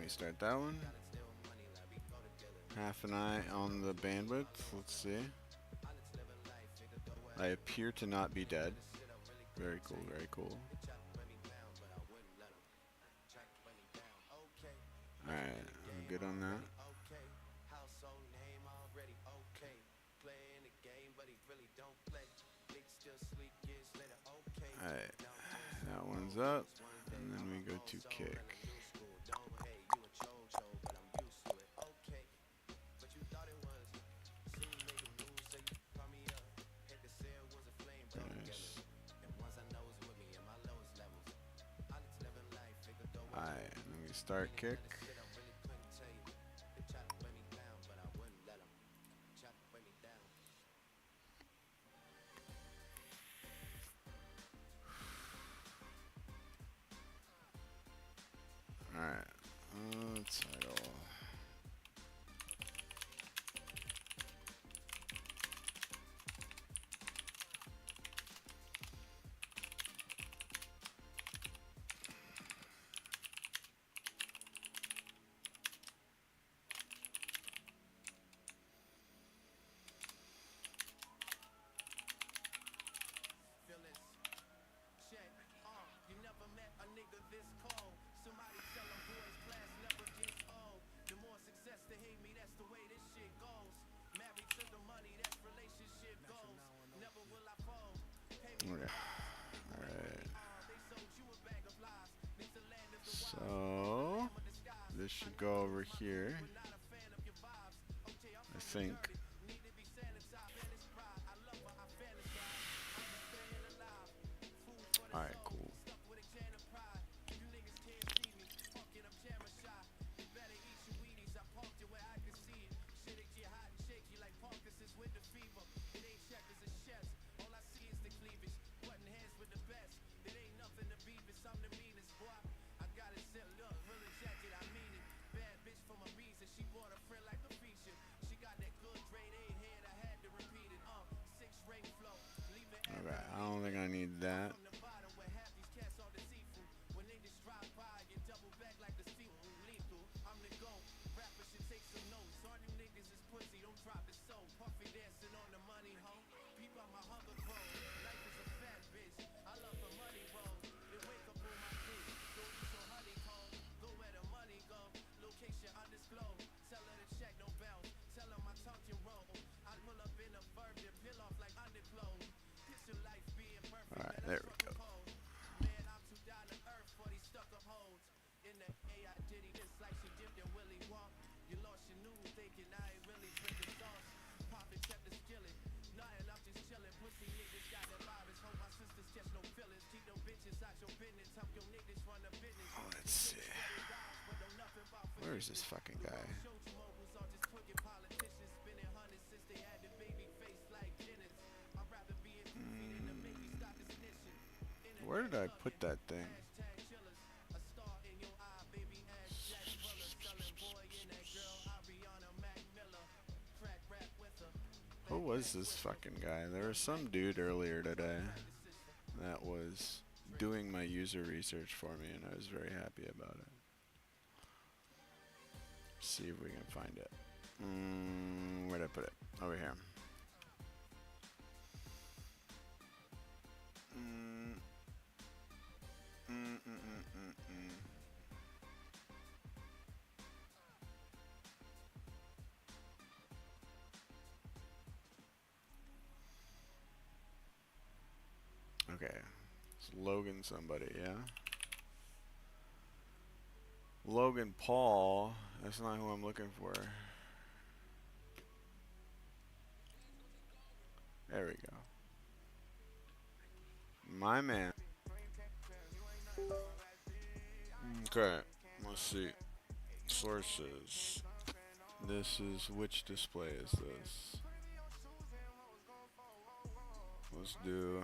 me start that one. Half an eye on the bandwidth. Let's see. I appear to not be dead. Very cool, very cool. Alright, I'm good on that. Alright, that one's up. And then we go to kick. Nice. Alright, let me start kick. Alright, title. Okay. Alright. So this should go over here. I think. Alright, cool. Okay, I don't think I need that. Alright, there we go. Let's see. Where is this fucking guy? Where did I put that thing? Who was this fucking guy? There was some dude earlier today that was doing my user research for me, and I was very happy about it. See if we can find it. Where'd I put it? Over here. Okay, it's Logan somebody, yeah? Logan Paul, that's not who I'm looking for. There we go. My man. Okay, let's see. Sources. This is, which display is this? Let's do,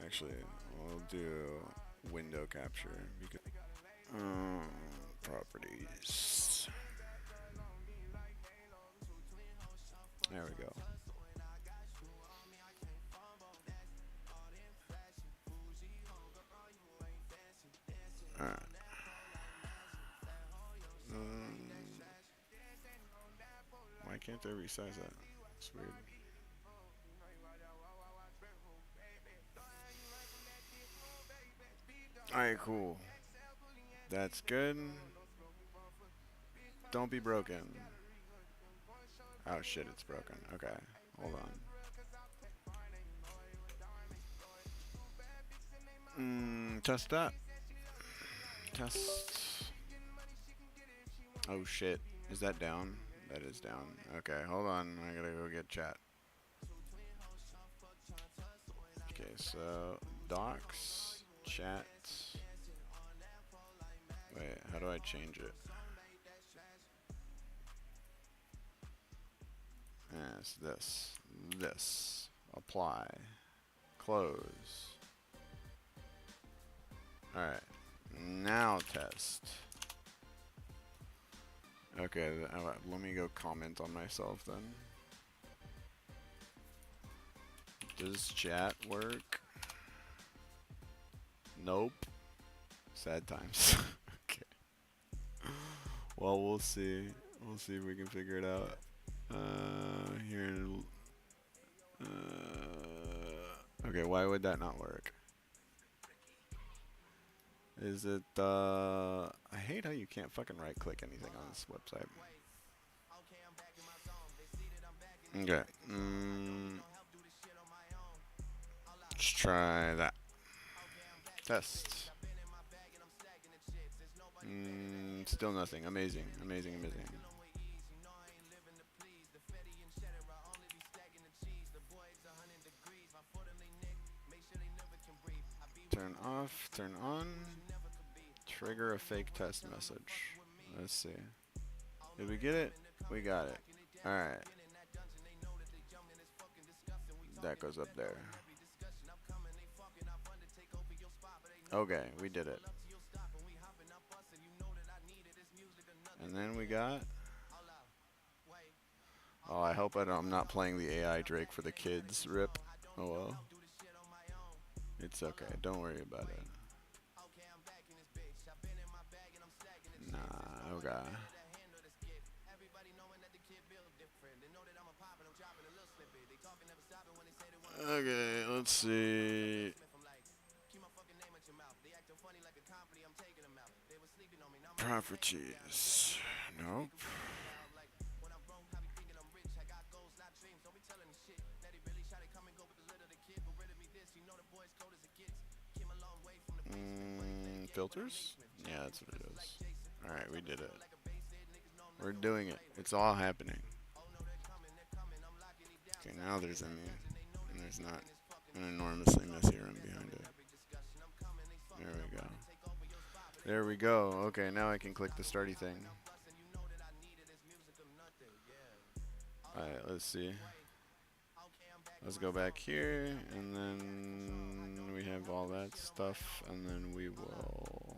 actually, we'll do window capture because properties. There we go. Alright. Why can't they resize that? It's weird. Alright, cool. That's good. Don't be broken. Oh shit, it's broken. Okay, hold on. Test that. Test. Oh shit. Is that down? That is down. Okay, hold on. I gotta go get chat. Okay, so docs, chat. Wait, how do I change it? Yes, this. This. Apply. Close. Alright. Now test. Okay, let me go comment on myself then. Does chat work? Nope. Sad times. Okay. Well, we'll see. We'll see if we can figure it out. Here. Okay, why would that not work? Is it, I hate how you can't fucking right click anything on this website. Okay. Let's try that. Test. Still nothing. Amazing. Amazing, amazing. Turn off, turn on. Trigger a fake test message. Let's see. Did we get it? We got it. Alright. That goes up there. Okay, we did it. And then we got... Oh, I hope I'm not playing the AI Drake for the kids. RIP. Oh well. It's okay. Don't worry about it. Nah, okay. Okay, let's see. Properties. Nope. Filters? Yeah, that's what it is. Alright, we did it. We're doing it. It's all happening. Okay, now there's an and there's not an enormously messy room behind it. There we go. There we go. Okay, now I can click the starty thing. Alright, let's see. Let's go back here, and then we have all that stuff, and then we will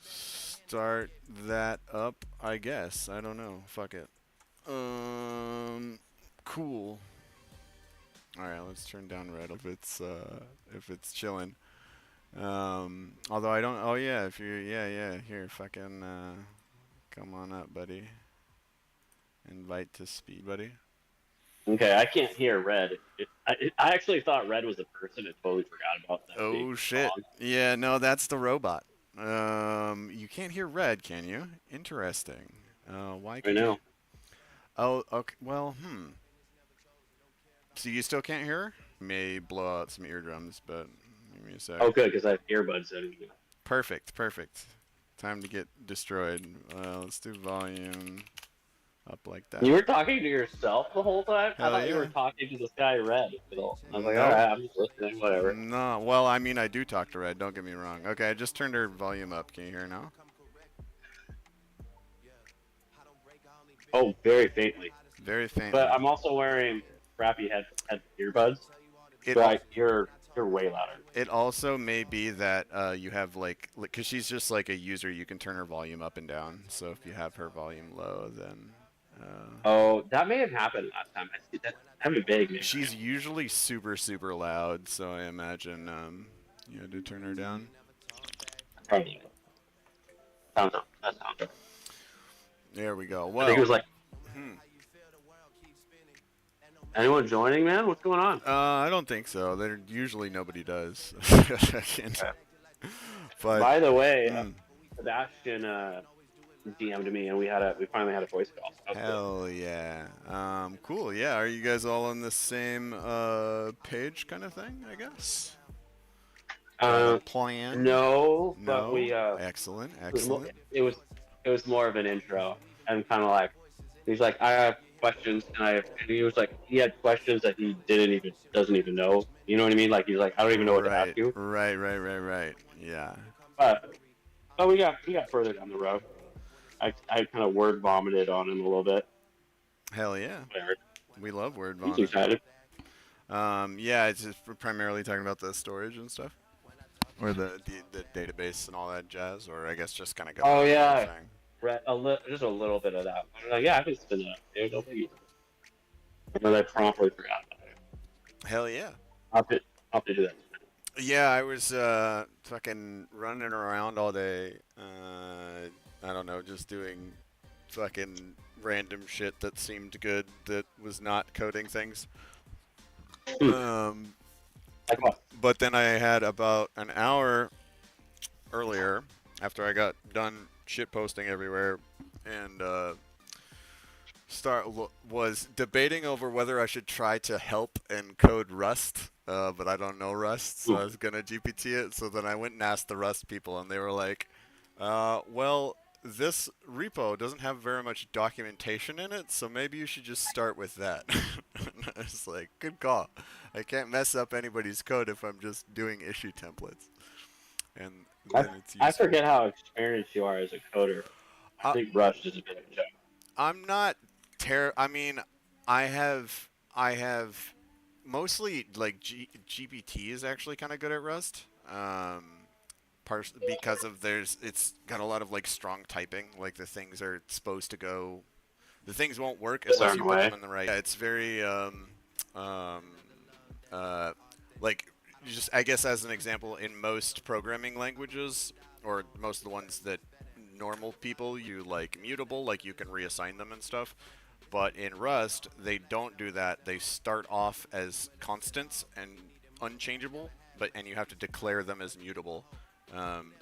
start that up, I guess. I don't know. Fuck it. Cool. All right, let's turn down red if it's chilling. Although I don't. Oh yeah, if you're yeah. Here, fucking come on up, buddy. Invite to speed, buddy. Okay, I can't hear Red. I actually thought Red was a person and totally forgot about that. Oh shit. Yeah, no, that's the robot. You can't hear Red, can you? Interesting. Why I can't know. you? Oh, okay. Well, So you still can't hear her? May blow out some eardrums, but give me a sec. Oh, good, because I have earbuds in. Perfect, perfect. Time to get destroyed. Let's do volume up like that. You were talking to yourself the whole time? Hell I thought you yeah. were talking to this guy Red. I was like, Nope. alright, I'm just listening, whatever. No, well, I mean, I do talk to Red, don't get me wrong. Okay, I just turned her volume up. Can you hear now? Oh, very faintly. Very faintly. But I'm also wearing crappy head earbuds. You're way louder. It also may be that you have because she's just like a user, you can turn her volume up and down. So if you have her volume low, then. Oh, that may have happened last time. I see that. I have a vague memory. She's usually super, super loud, so I imagine you had to turn her down. Probably. That sounds right. There we go. I think it Well, was like, hmm. anyone joining, man? What's going on? I don't think so. There usually nobody does. I can't- Okay. but By the way, mm, Sebastian DM'd me, and we finally had a voice call. So that was cool. hell yeah. Cool. Yeah. Are you guys all on the same page kind of thing? I guess. Got a Uh, plan? no, but No. Excellent. Excellent. it was it was more of an intro, and kind of like he's like, I have questions, and he was like, he had questions that he didn't even doesn't even know. You know what I mean? Like he's like, I don't even know what to ask Right. you. Right. Right. Right. Right. Yeah. But we got further down the road. I kind of word vomited on him a little bit. Hell yeah. Whatever. We love word He's vomit. excited. Yeah, it's just primarily talking about the storage and stuff, or the database and all that jazz, or I guess just kind of going Oh over the whole yeah, thing. just a little bit of that. Yeah, I can spin that up. Dude, no biggie. But I promptly forgot about it. Hell yeah. I'll have to do that. Yeah, I was fucking running around all day. I don't know, just doing fucking random shit that seemed good that was not coding things. Hmm. Um, Like what? but then I had about an hour earlier after I got done shit posting everywhere and was debating over whether I should try to help and code Rust, but I don't know Rust, so Hmm. I was gonna GPT it. So then I went and asked the Rust people, and they were like, "Well, this repo doesn't have very much documentation in it, so maybe you should just start with that." And I was like, "Good call. I can't mess up anybody's code if I'm just doing issue templates, and I then it's I useful." forget how experienced you are as a coder. I Uh, think Rust is a bit of a joke. I'm not I mean, I have mostly like GPT is actually kind of good at Rust. Because of it's got a lot of like strong typing. Like the things won't work A unless you certain put way. them in the right. Yeah, it's very um, uh, like just I guess as an example, in most programming languages or most of the ones that normal people like mutable, like you can reassign them and stuff. But in Rust, they don't do that. They start off as constants and unchangeable, and you have to declare them as mutable. Um,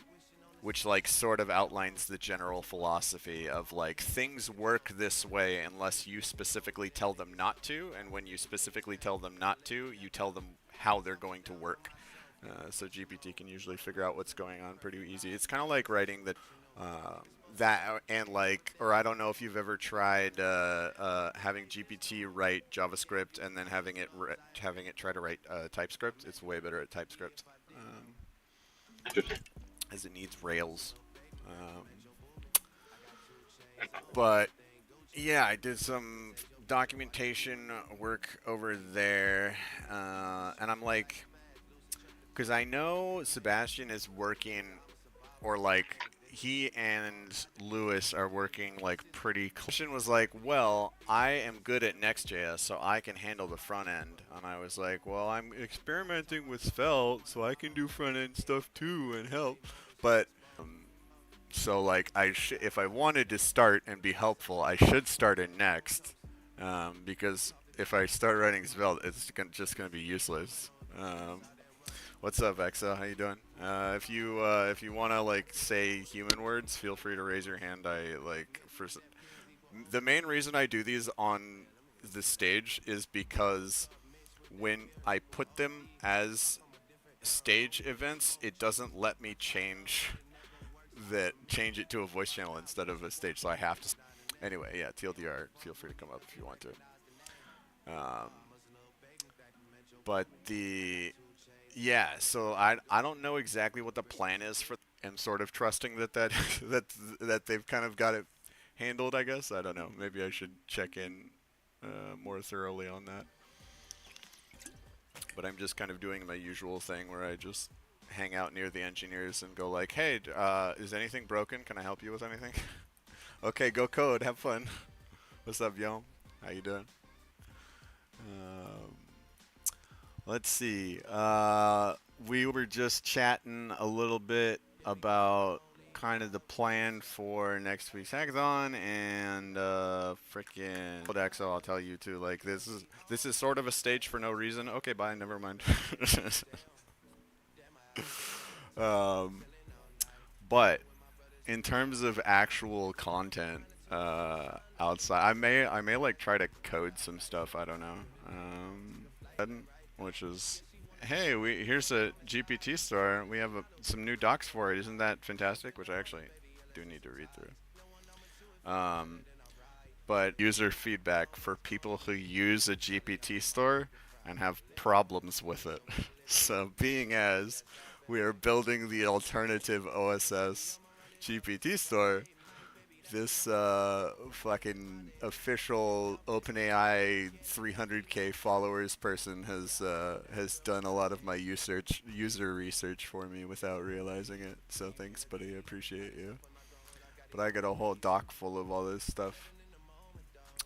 which like sort of outlines the general philosophy of like things work this way unless you specifically tell them not to, and when you specifically tell them not to, you tell them how they're going to work. So GPT can usually figure out what's going on pretty easy. It's kind of like writing uh, that and like, or I don't know if you've ever tried having GPT write JavaScript and then having it try to write TypeScript. It's way better at TypeScript. Interesting. As it needs Rails. Um, but yeah, I did some documentation work over there, and I'm like, because I know Sebastian is working, or like he and Lewis are working like pretty. Sebastian was like, well, I am good at Next.js, so I can handle the front end, and I was like, well, I'm experimenting with Svelte, so I can do front end stuff too and help, but so like if I wanted to start and be helpful, I should start in Next, because if I start writing Svelte, it's just gonna be useless. What's up, Exa? How you doing? If you wanna like say human words, feel free to raise your hand. I like for the main reason I do these on the stage is because when I put them as stage events, it doesn't let me change it to a voice channel instead of a stage, so I have to. Anyway, yeah, TLDR. Feel free to come up if you want to. Um, but so I don't know exactly what the plan is for, and sort of trusting that that they've kind of got it handled. I guess I don't know. Maybe I should check in more thoroughly on that. But I'm just kind of doing my usual thing where I just hang out near the engineers and go like, "Hey, is anything broken? Can I help you with anything?" Okay, go code. Have fun. What's up, yo? How you doing? Um, let's see. We were just chatting a little bit about kind of the plan for next week's hackathon and freaking Codex. I'll tell you too. Like this is sort of a stage for no reason. Okay, bye. Never mind. um, but in terms of actual content outside, I may like try to code some stuff. I don't know. Which is, hey, here's a GPT store. We have some new docs for it. Isn't that fantastic? Which I actually do need to read through. But user feedback for people who use a GPT store and have problems with it. So, being as we are building the alternative OSS GPT store, this fucking official OpenAI 300K followers person has done a lot of my user research for me without realizing it. So thanks, buddy. I appreciate you. But I got a whole doc full of all this stuff.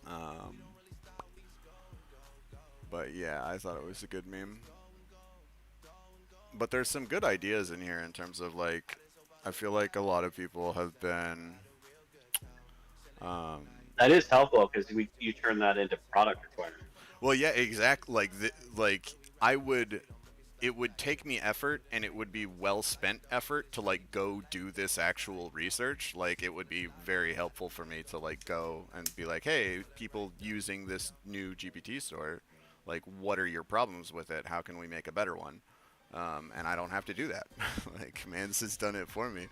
Um, but yeah, I thought it was a good meme. But there's some good ideas in here in terms of like, I feel like a lot of people have been. Um, That is helpful because you turn that into product requirements. well, yeah, exactly. Like I would, it would take me effort, and it would be well spent effort to like go do this actual research. Like it would be very helpful for me to like go and be like, hey, people using this new GPT store, like, what are your problems with it? How can we make a better one? And I don't have to do that. Like, Mans has done it for me.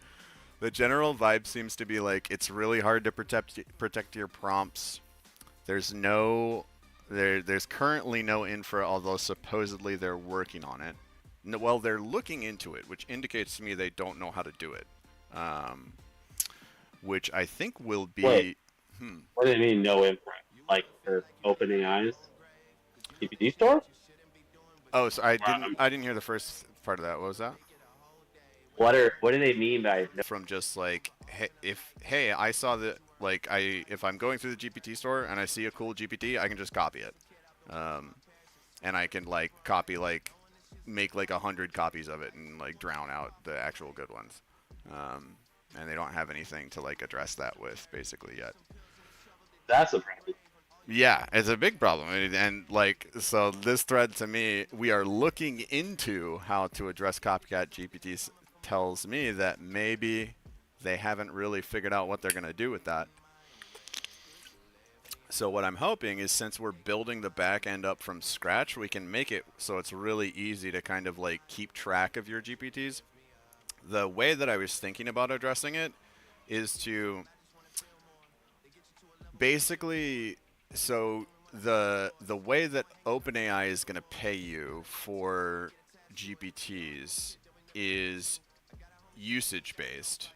The general vibe seems to be like it's really hard to protect your prompts. There's currently no infra, although supposedly they're working on it. No, well, they're looking into it, which indicates to me they don't know how to do it. Um, which I think will Wait, be. what do you mean no input? Like for opening eyes? GPT store? Oh, so I didn't. Um, I didn't hear the first part of that. What was that? what do they mean by no? From just like, hey, I saw the like if I'm going through the GPT store and I see a cool GPT, I can just copy it. Um, and I can like copy like make like 100 copies of it and like drown out the actual good ones. Um, and they don't have anything to like address that with basically yet. That's a problem. Yeah, it's a big problem, and like so, this thread to me, we are looking into how to address copycat GPTs. Tells me that maybe they haven't really figured out what they're going to do with that. So what I'm hoping is since we're building the back end up from scratch, we can make it so it's really easy to kind of like keep track of your GPTs. The way that I was thinking about addressing it is to basically so the way that OpenAI is going to pay you for GPTs is usage based.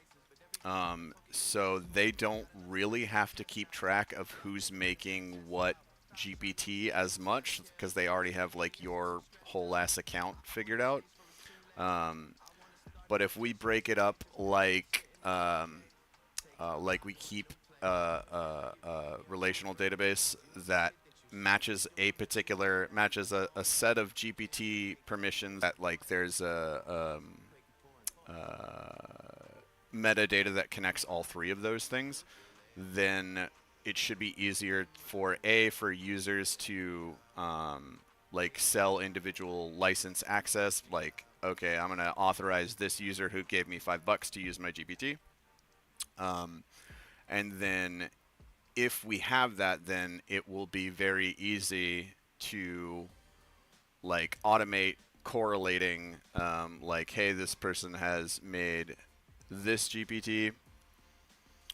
So they don't really have to keep track of who's making what GPT as much because they already have like your whole ass account figured out. Um, but if we break it up like we keep a relational database that matches a set of GPT permissions that like there's metadata that connects all three of those things, then it should be easier for users to like sell individual license access. Like, okay, I'm gonna authorize this user who gave me $5 to use my GPT, and then if we have that, then it will be very easy to like automate correlating like, hey, this person has made this GPT,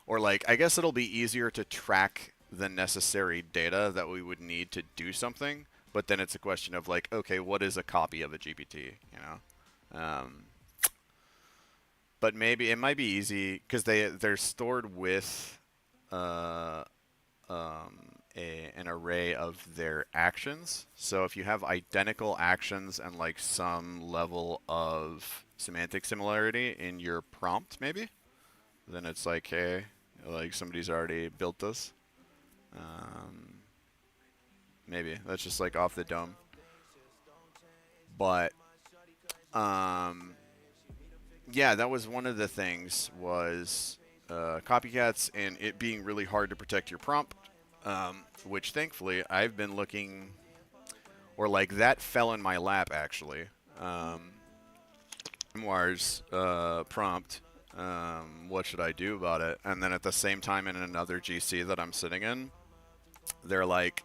or like I guess it'll be easier to track the necessary data that we would need to do something, but then it's a question of like, okay, what is a copy of a GPT, you know? But maybe it might be easy because they're stored with uh, an array of their actions. So if you have identical actions and like some level of semantic similarity in your prompt, maybe, then it's like, hey, like somebody's already built this. Um, Maybe that's just like off the dome. But um, yeah, that was one of the things was copycats and it being really hard to protect your prompt, which thankfully I've been looking, or like that fell in my lap actually. Um, Memoirs prompt. What should I do about it? And then at the same time, in another GC that I'm sitting in, they're like,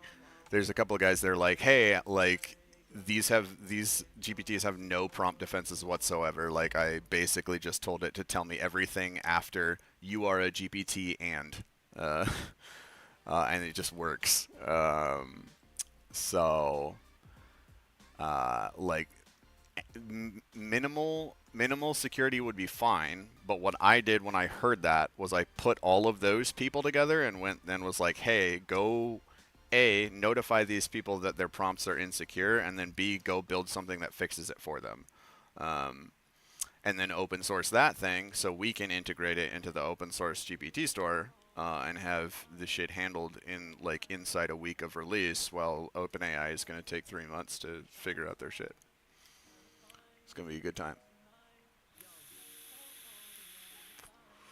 there's a couple of guys. They're like, hey, like these GPTs have no prompt defenses whatsoever. Like I basically just told it to tell me everything after you are a GPT uh, and it just works. So like minimal security would be fine, but what I did when I heard that was I put all of those people together and went then was like, hey, go A, notify these people that their prompts are insecure, and then B, go build something that fixes it for them. Um, and then open source that thing so we can integrate it into the open source GPT store and have the shit handled in like inside a week of release, while OpenAI is going to take 3 months to figure out their shit. It's going to be a good time.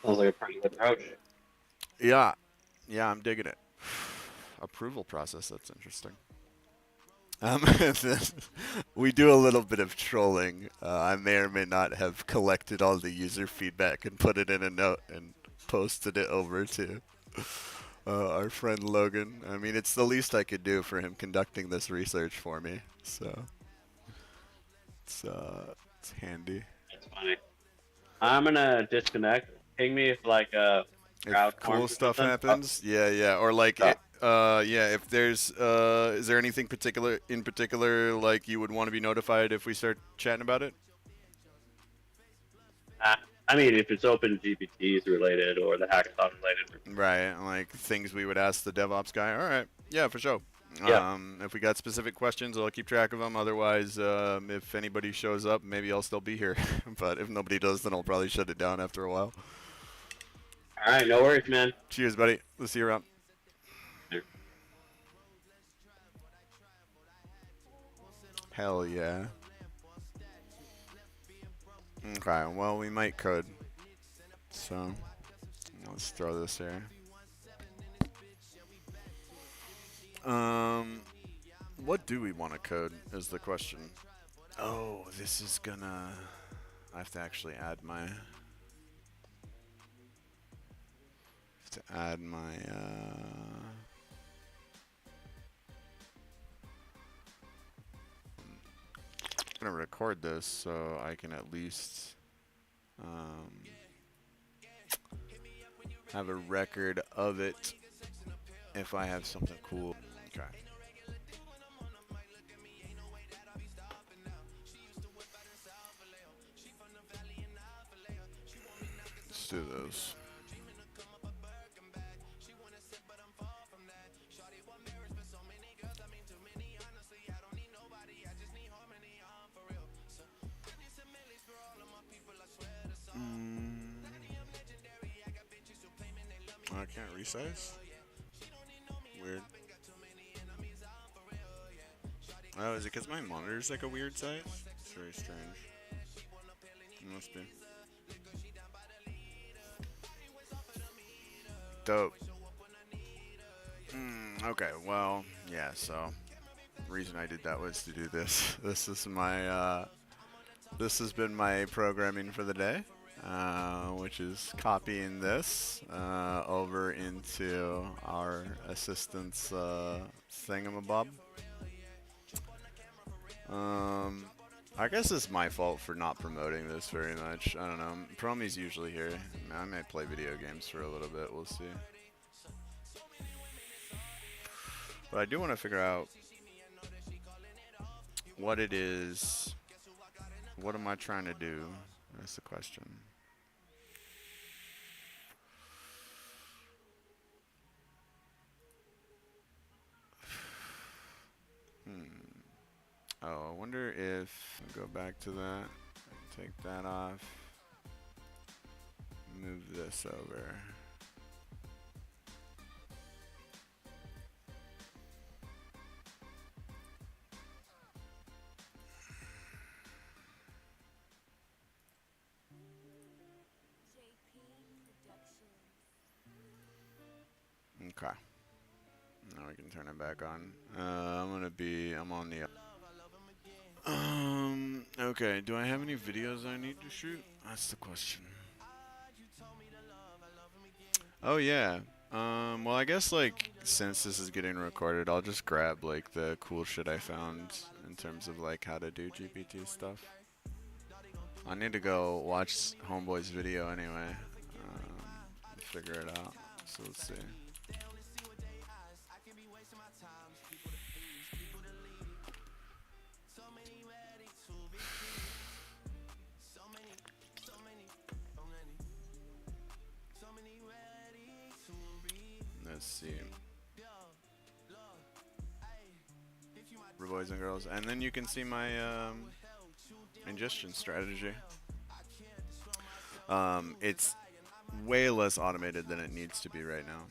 Sounds like a pretty good approach. Yeah, yeah, I'm digging it. Approval process, that's interesting. We do a little bit of trolling. I may or may not have collected all the user feedback and put it in a note and posted it over to our friend Logan. I mean, it's the least I could do for him conducting this research for me, so it's handy. That's funny. I'm gonna disconnect. Ping me if like If crowd cool forms or stuff something. Oh, happens, yeah, yeah, or like yeah. yeah, if there's is there anything particular like you would want to be notified if we start chatting about it? I mean, if it's open GPTs related or the hackathon related. Right, like things we would ask the DevOps guy. All right, yeah, for sure. Yeah. If we got specific questions, I'll keep track of them. Otherwise, if anybody shows up, maybe I'll still be here. But if nobody does, then I'll probably shut it down after a while. All right. No worries, man. Cheers, buddy. Let's see you around. Hell yeah. Okay, well, we might code. So, let's throw this here. Um, what do we want to code is the question. Oh, this is gonna... I have to actually add my... I'm gonna record this so I can at least um, have a record of it if I have something cool. Okay. Let's do this. I can't resize? Weird. Oh, is it because my monitor's like a weird size? It's very strange. It must be. Dope. Okay, well, yeah, so the reason I did that was to do this. This has been my programming for the day, which is copying this over into our assistant's thingamabob. I guess it's my fault for not promoting this very much. I don't know. Promi's usually here. I might play video games for a little bit. We'll see. But I do want to figure out what it is. What am I trying to do? That's the question. Oh, I wonder if I'll go back to that, take that off, move this over. Okay. Now we can turn it back on. I'm on the. Okay. Do I have any videos I need to shoot? That's the question. Oh yeah. Well, I guess like since this is getting recorded, I'll just grab like the cool shit I found in terms of like how to do GPT stuff. I need to go watch Homeboy's video anyway. Figure it out. So let's see. Let's see. For boys and girls, and then you can see my ingestion strategy. It's way less automated than it needs to be right now,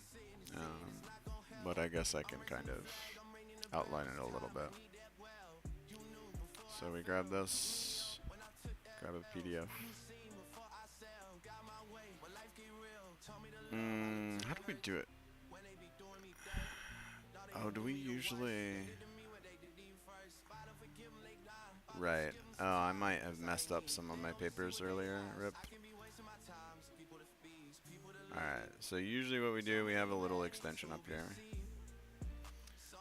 but I guess I can kind of outline it a little bit. So we grab this, grab a PDF. How do we do it? Oh, do we usually? Right. Oh, I might have messed up some of my papers earlier. Rip. Alright, so usually what we do, we have a little extension up here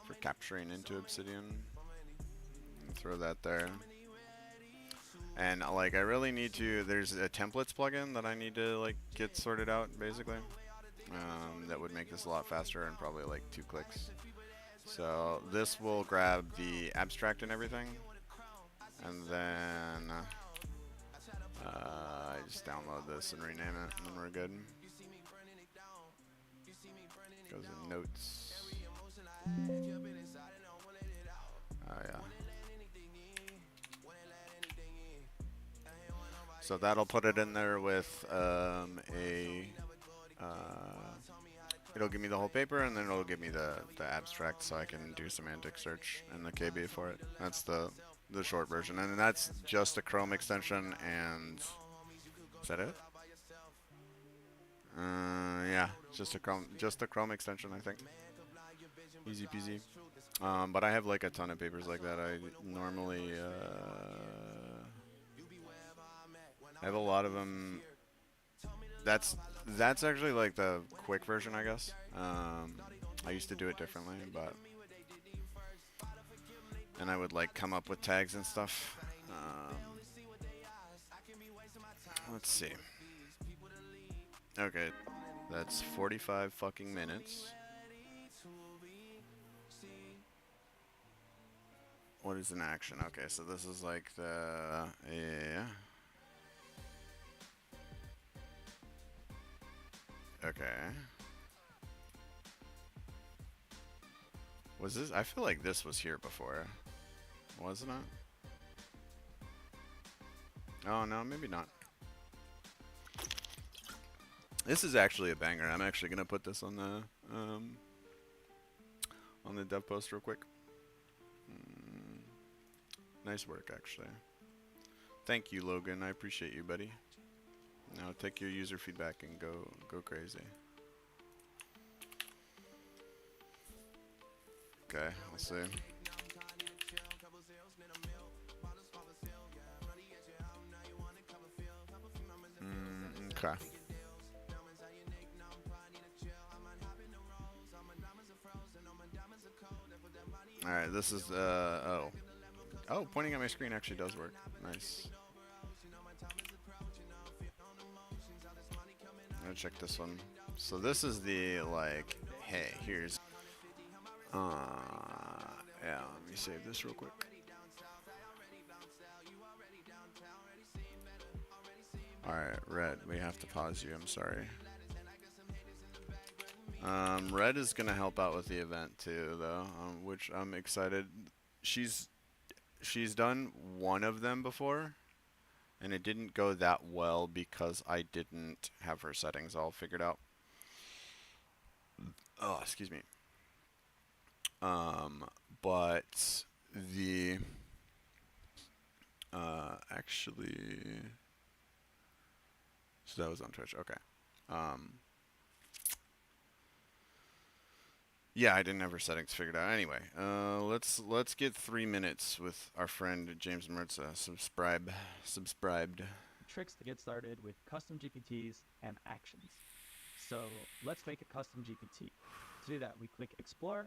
for capturing into Obsidian. Throw that there. And like I really need to, there's a templates plugin that I need to like get sorted out basically. That would make this a lot faster and probably like 2 clicks. So this will grab the abstract and everything. And then I just download this and rename it and then we're good. Goes in notes. Oh yeah. So that'll put it in there with it'll give me the whole paper and then it'll give me the abstract so I can do semantic search in the KB for it. That's the short version. And that's just a Chrome extension and is that it? Yeah, just a Chrome extension, I think. Easy peasy. But I have like a ton of papers like that. I normally I have a lot of them. That's actually like the quick version, I guess. I used to do it differently, but and I would like come up with tags and stuff. Let's see. Okay, that's 45 fucking minutes. What is an action? Okay, so this is like the yeah. Okay. Was this? I feel like this was here before, wasn't it? Oh no, maybe not. This is actually a banger. I'm actually gonna put this on the dev post real quick. Nice work, actually. Thank you, Logan. I appreciate you, buddy. Now take your user feedback and go crazy. Okay, let's see. Okay. Alright, this is, oh. Oh, pointing at my screen actually does work. Nice. I'm gonna check this one. So this is the, like, hey, here's... yeah, let me save this real quick. Alright, Red, we have to pause you, I'm sorry. Red is gonna help out with the event too, though, which I'm excited. She's done one of them before, and it didn't go that well because I didn't have her settings all figured out. Oh, excuse me. But the actually, so that was on Twitch. Okay. Yeah, I didn't have her settings figured out. Anyway, let's get 3 minutes with our friend James Mertza. Subscribed. Tricks to get started with custom GPTs and actions. So let's make a custom GPT. To do that, we click Explore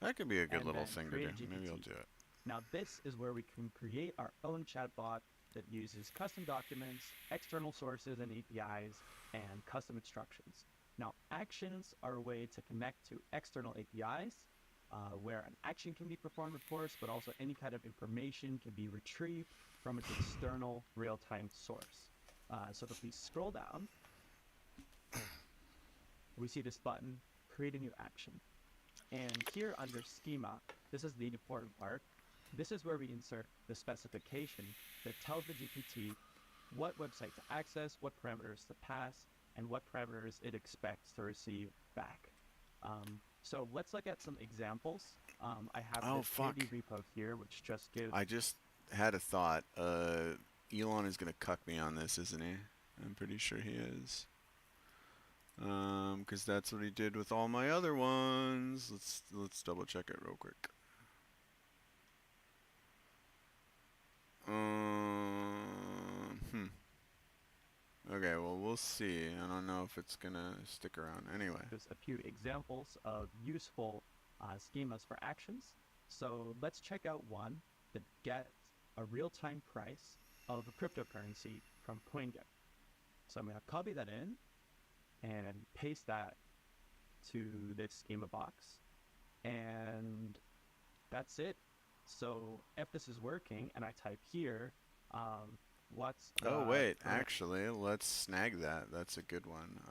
That could be a good and little then thing to Create do. a Maybe I'll GPT. do it. Now, this is where we can create our own chatbot that uses custom documents, external sources and APIs, and custom instructions. Now, actions are a way to connect to external APIs where an action can be performed, of course, but also any kind of information can be retrieved from its external real time source. So if we scroll down, we see this button, Create a New Action. And here under schema, this is the important part. This is where we insert the specification that tells the GPT what website to access, what parameters to pass, and what parameters it expects to receive back. So let's look at some examples. I have Oh this handy fuck! repo here, which just gives. I just had a thought. Elon is gonna cuck me on this, isn't he? I'm pretty sure he is. 'Cause that's what he did with all my other ones. Let's double check it real quick. Hmm. Okay, well we'll see. I don't know if it's gonna stick around. Anyway. There's a few examples of useful schemas for actions. So let's check out one that gets a real-time price of a cryptocurrency from CoinGecko. So I'm going to copy that in and paste that to this schema box. And that's it. So if this is working and I type here, what's Oh the wait, current. actually, let's snag that. That's a good one.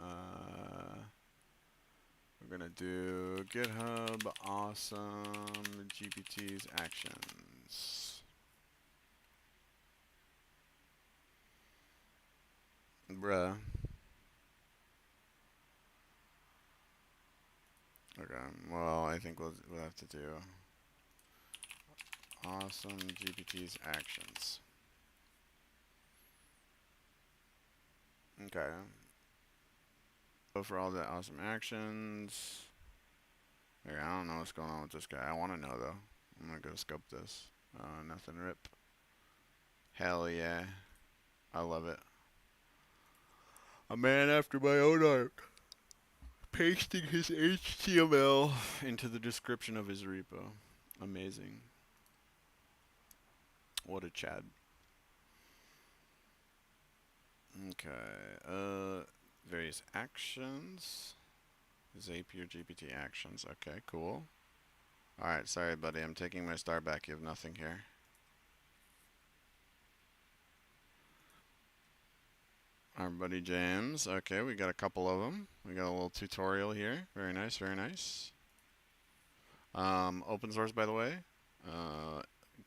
We're gonna do GitHub awesome GPT's actions. Bruh. Okay. Well, I think we'll have to do awesome GPT's actions. Okay. Go for all the awesome actions. Okay, I don't know what's going on with this guy. I want to know though. I'm gonna go scope this. Nothing rip. Hell yeah. I love it. A man after my own heart. Pasting his HTML into the description of his repo. Amazing. What a Chad. Okay. Various actions. Zapier GPT actions. Okay, cool. Alright, sorry, buddy. I'm taking my star back. You have nothing here. Our buddy James. Okay, we got a couple of them. We got a little tutorial here. Very nice, very nice. Open source, by the way.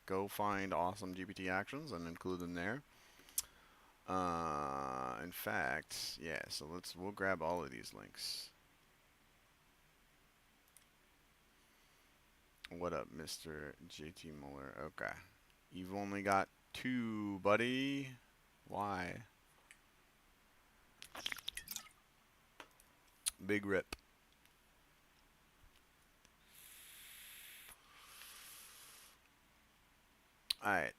Go find awesome GPT actions and include them there. In fact, yeah. So we'll grab all of these links. What up, Mr. JT Muller? Okay, you've only got two, buddy. Why? Big rip. All right.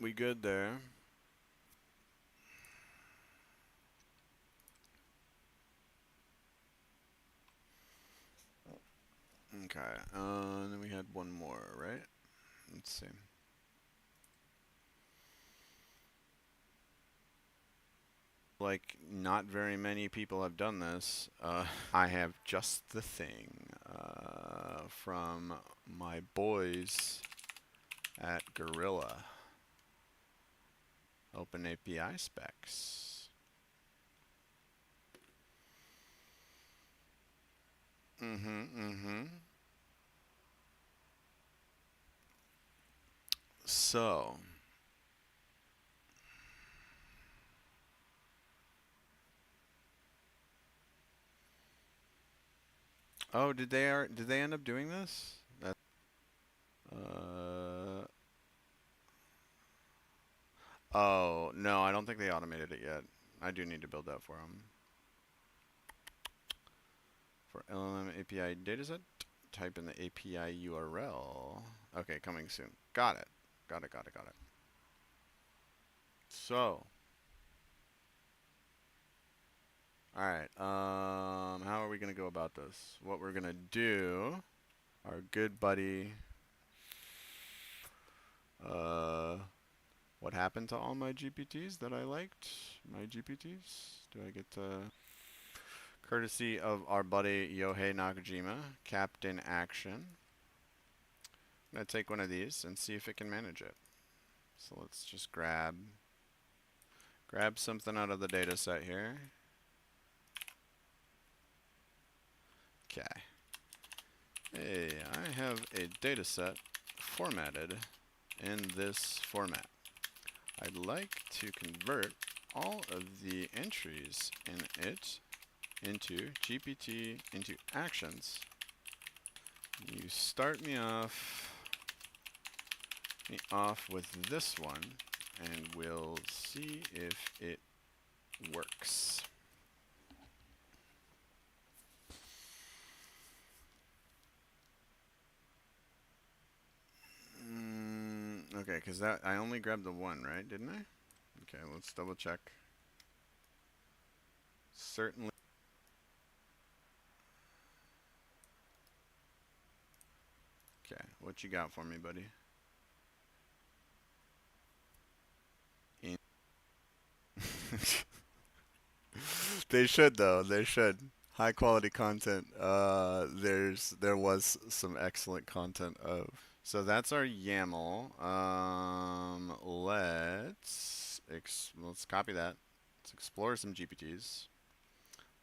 We good there? Okay. Then we had one more, right? Let's see. Like, not very many people have done this. I have just the thing from my boys at Gorilla. Open API specs. Mm-hmm. So, oh, did they end up doing this? That uh oh, no, I don't think they automated it yet. I do need to build that for them. For LLM API dataset, type in the API URL. Okay, coming soon. Got it. Got it. So, all right. How are we gonna go about this? What we're gonna do? Our good buddy. What happened to all my GPTs that I liked? My GPTs? Do I get to? Courtesy of our buddy Yohei Nakajima, Captain Action. I'm gonna take one of these and see if it can manage it. So let's just grab something out of the data set here. Okay. Hey, I have a data set formatted in this format. I'd like to convert all of the entries in it into GPT, into actions. You start me off with this one, and we'll see if it works. Okay, because that I only grabbed the one, right? Didn't I? Okay, let's double check. Certainly. Okay, what you got for me, buddy? They should though. They should. High quality content. There was some excellent content of. So that's our YAML. Let's copy that. Let's explore some GPTs.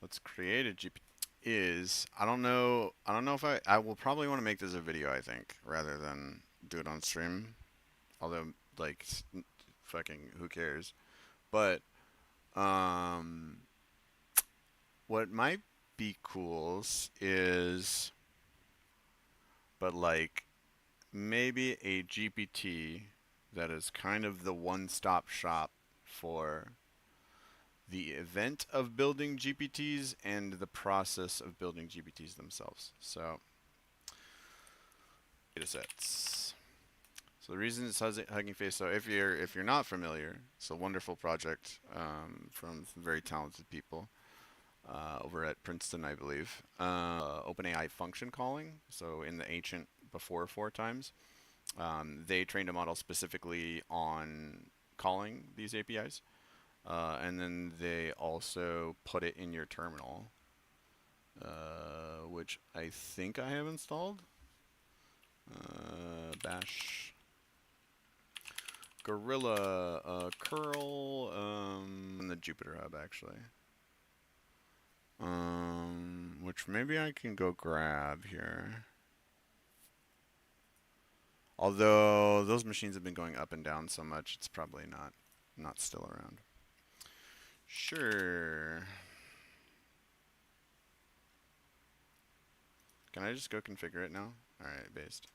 Let's create a GPT. I don't know if I will probably want to make this a video, I think, rather than do it on stream. Although, like, fucking, who cares? But what might be cool is, but like, maybe a GPT that is kind of the one-stop shop for the event of building GPTs and the process of building GPTs themselves. So, datasets. So the reason it's Hugging Face. So if you're not familiar, it's a wonderful project from very talented people over at Princeton, I believe. OpenAI function calling. So in the ancient before 4 times, they trained a model specifically on calling these APIs. And then they also put it in your terminal, which I think I have installed. Bash Gorilla curl in the Jupyter Hub actually. Which maybe I can go grab here. Although those machines have been going up and down so much, it's probably not still around. Sure. Can I just go configure it now? Alright, based.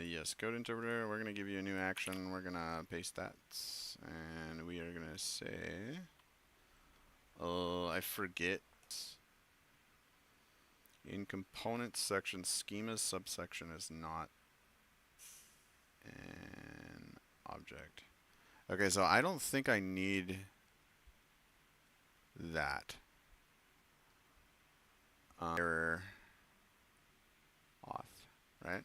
Yes, code interpreter, we're gonna give you a new action, we're gonna paste that, and we are gonna say, oh, I forget, in components section, schema subsection is not an object. Okay, so I don't think I need that. Error auth, right?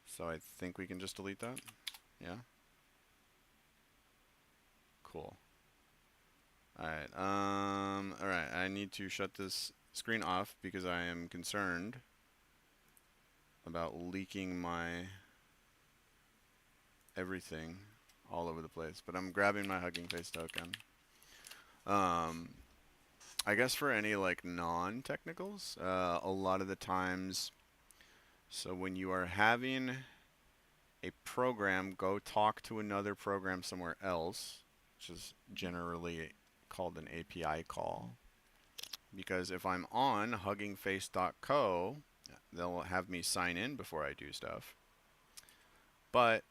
So I think we can just delete that. Yeah. Cool. Alright, alright, I need to shut this screen off because I am concerned about leaking my everything all over the place. But I'm grabbing my Hugging Face token. I guess for any like non-technicals, a lot of the times, so when you are having a program go talk to another program somewhere else, which is generally called an API call, because if I'm on huggingface.co, they'll have me sign in before I do stuff. But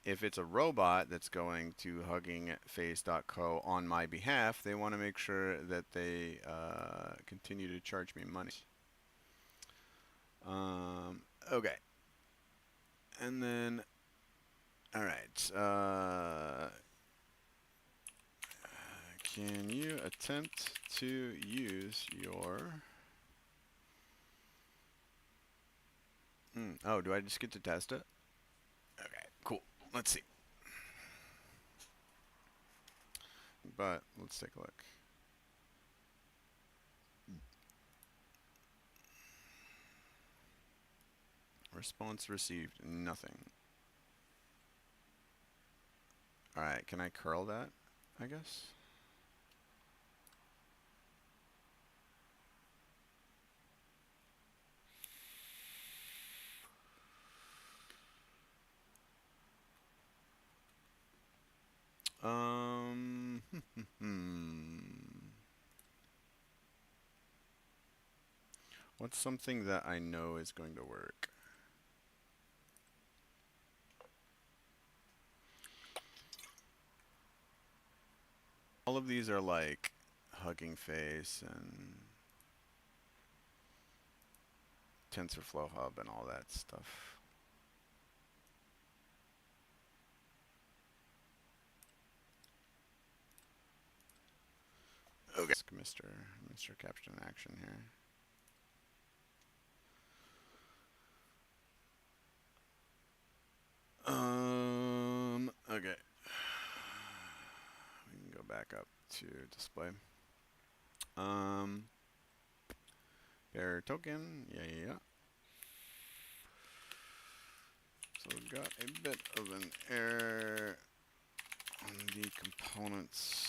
if it's a robot that's going to huggingface.co on my behalf, they want to make sure that they continue to charge me money. Okay. And then, all right. Can you attempt to use your... Oh, do I just get to test it? Okay, cool. Let's see. But let's take a look. Response received, nothing. Alright, can I curl that, I guess? What's something that I know is going to work? All of these are like Hugging Face and TensorFlow Hub and all that stuff. Okay, Mr. Caption Action here. Okay. We can go back up to display. Error token, yeah. So we've got a bit of an error on the components.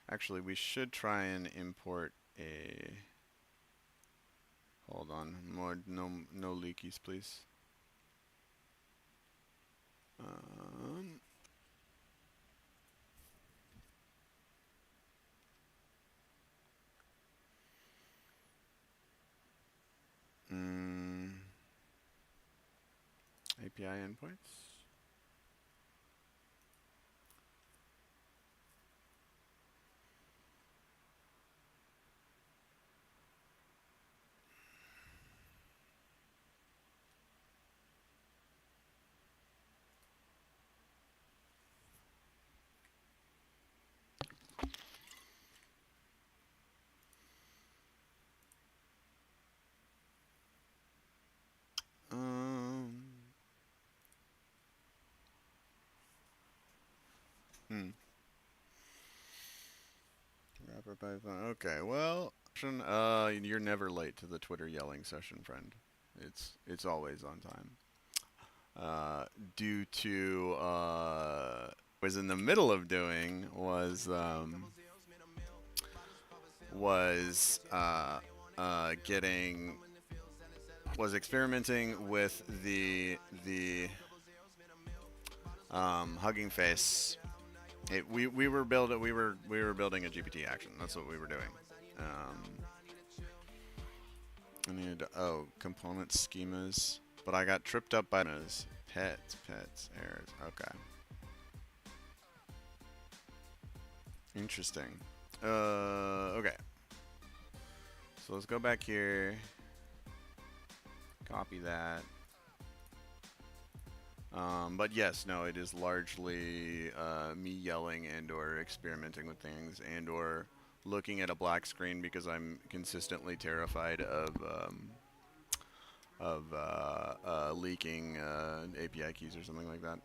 Actually, we should try and import a... Hold on, no leakies, please. API endpoints. Rapper Python. Okay, well, you're never late to the Twitter yelling session, friend. It's always on time. Due to was in the middle of doing was getting was experimenting with the Hugging Face. We were building a GPT action. That's what we were doing. I need component schemas, but I got tripped up by those pets errors. Okay, interesting. Okay, so let's go back here. Copy that. But yes, no, it is largely me yelling and or experimenting with things and or looking at a black screen because I'm consistently terrified of leaking API keys or something like that.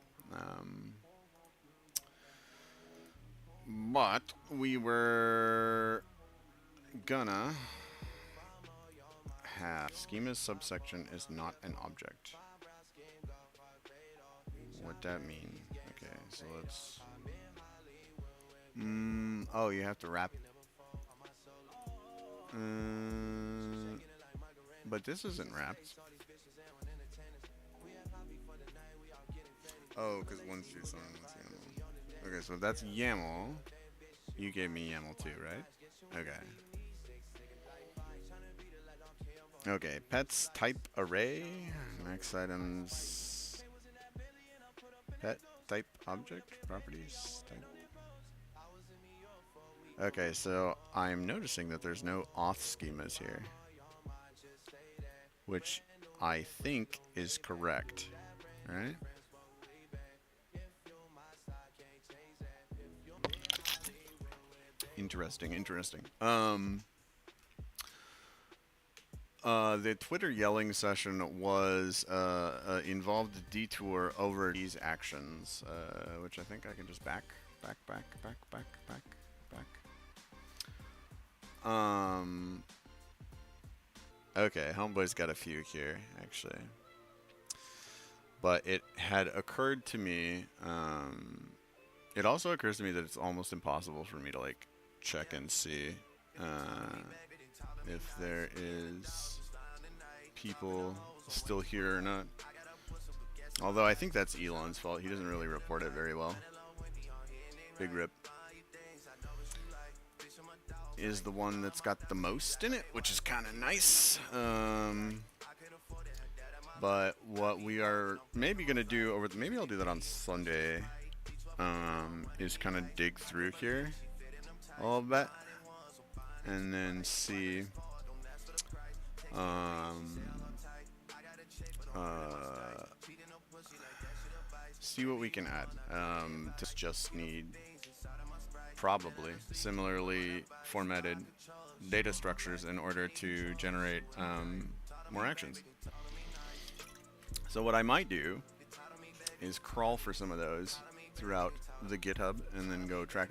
But we were gonna have schema's subsection is not an object. What that mean? Okay, so let's. Oh, you have to wrap. But this isn't wrapped. Oh, because one's JSON, one's YAML. Okay, so that's YAML. You gave me YAML too, right? Okay. Okay, pets type array. Max items. Pet type object properties type. Okay, so I'm noticing that there's no auth schemas here, which I think is correct. Right? Interesting, interesting. The Twitter yelling session was involved a detour over these actions, which I think I can just back. Okay, Homeboy's got a few here, actually. But it had occurred to me, it also occurs to me that it's almost impossible for me to, like, check and see if there is people still here or not. Although I think that's Elon's fault. He doesn't really report it very well. Big Rip is the one that's got the most in it, which is kind of nice. But what we are maybe gonna do maybe I'll do that on Sunday, is kind of dig through here a little bit and then see see what we can add. Just need probably similarly formatted data structures in order to generate more actions. So what I might do is crawl for some of those throughout the GitHub and then go track.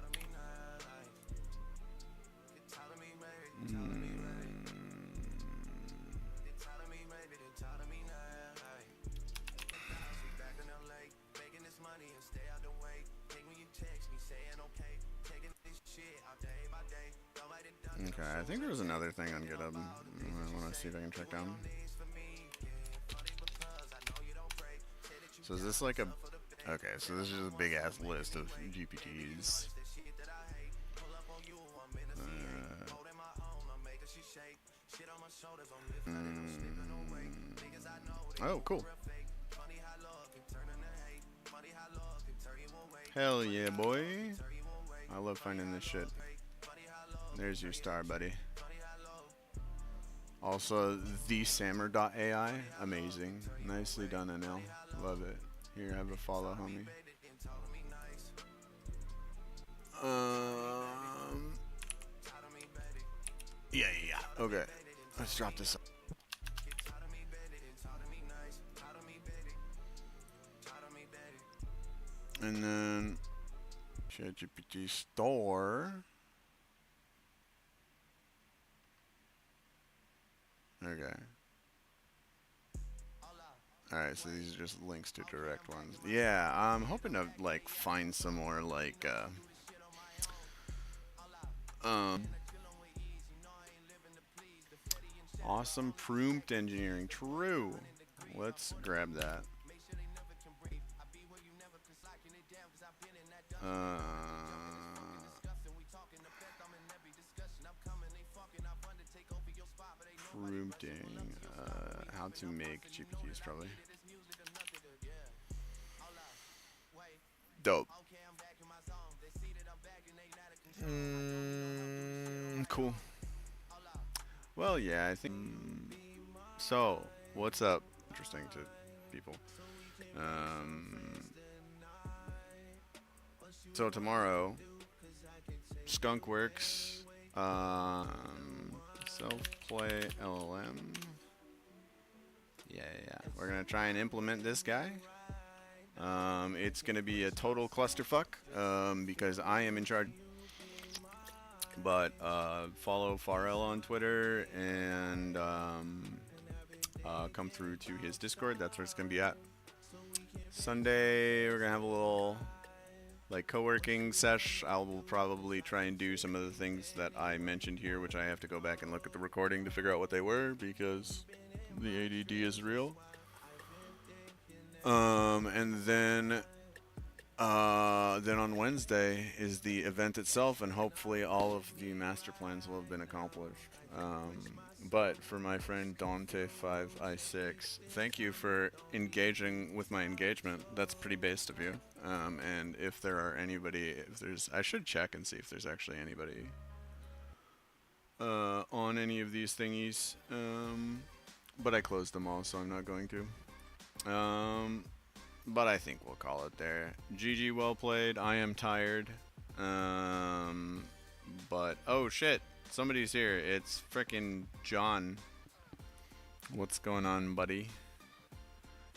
Okay, I think there was another thing on GitHub I want to see if I can track down. So is this like a... Okay, so this is a big ass list of GPTs. Oh, cool. Hell yeah, boy. I love finding this shit. There's your star, buddy. Also, thesammer.ai. Amazing. Nicely done, NL. Love it. Here, have a follow, homie. Yeah. Okay. Let's drop this up. And then ChatGPT store. Okay. Alright, so these are just links to direct ones. Yeah, I'm hoping to, like, find some more, like, awesome prompt engineering. True. Let's grab that. Prompting, how to make GPTs, probably. Dope. Cool. Well, yeah, I think... So, what's up? Interesting to people. So tomorrow, Skunkworks, self-play LLM. Yeah. We're gonna try and implement this guy. It's gonna be a total clusterfuck, because I am in charge. But follow Farrell on Twitter and come through to his Discord. That's where it's gonna be at. Sunday, we're gonna have a little, like, co-working sesh. I will probably try and do some of the things that I mentioned here, which I have to go back and look at the recording to figure out what they were, because the ADD is real. And then on Wednesday is the event itself, and hopefully all of the master plans will have been accomplished. But for my friend Dante5i6, thank you for engaging with my engagement. That's pretty based of you. And if there are anybody, if there's, I should check and see if there's actually anybody on any of these thingies. But I closed them all, so I'm not going to. But I think we'll call it there. GG, well played. I am tired. But oh shit, somebody's here. It's frickin' John. What's going on, buddy?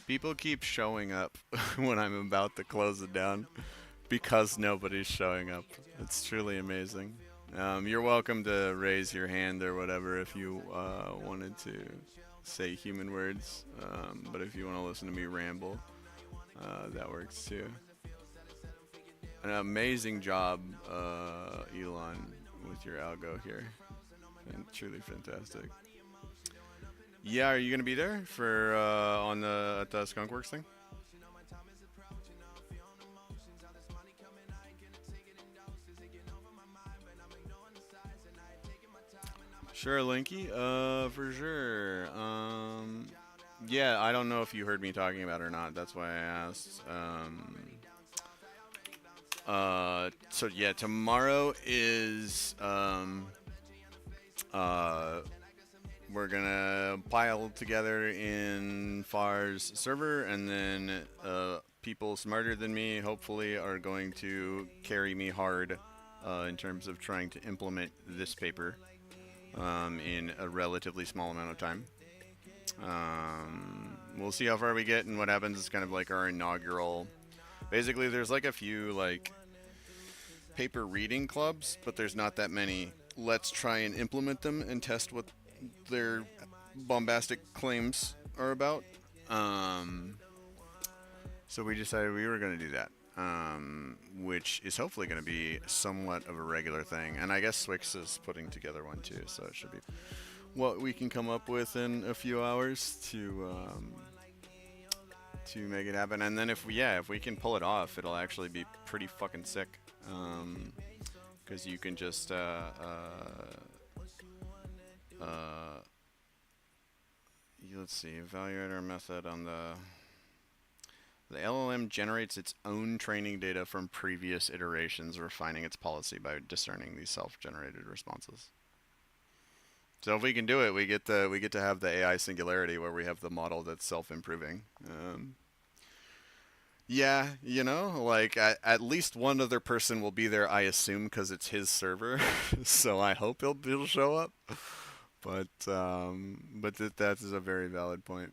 People keep showing up when I'm about to close it down because nobody's showing up. It's truly amazing. You're welcome to raise your hand or whatever if you wanted to say human words. But if you want to listen to me ramble, that works too. An amazing job, Elon, with your algo here. And truly fantastic. Yeah, are you gonna be there for on the at the Skunkworks thing? Sure, Linky. For sure. Yeah, I don't know if you heard me talking about it or not. That's why I asked. So yeah, tomorrow is we're gonna pile together in FAR's server, and then people smarter than me, hopefully, are going to carry me hard in terms of trying to implement this paper in a relatively small amount of time. We'll see how far we get and what happens. It's kind of like our inaugural. Basically, there's like a few like paper reading clubs, but there's not that many. Let's try and implement them and test what their bombastic claims are about. So we decided we were going to do that, which is hopefully going to be somewhat of a regular thing. And I guess Swix is putting together one too, so it should be what we can come up with in a few hours to make it happen. And then if we can pull it off, it'll actually be pretty fucking sick. Because you can just let's see, evaluate our method on the LLM generates its own training data from previous iterations, refining its policy by discerning these self-generated responses. So if we can do it, we get to have the AI singularity where we have the model that's self-improving. Yeah, like at least one other person will be there, I assume, because it's his server. So I hope he'll show up. But that is a very valid point.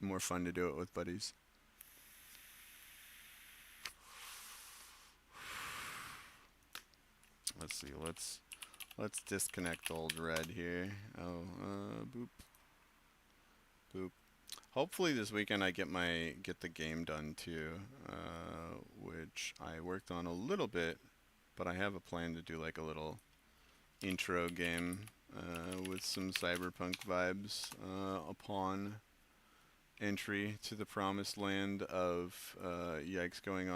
More fun to do it with buddies. Let's see. Let's disconnect old Red here. Oh, boop, boop. Hopefully this weekend I get the game done too, which I worked on a little bit, but I have a plan to do like a little intro game with some cyberpunk vibes upon entry to the promised land of yikes going on.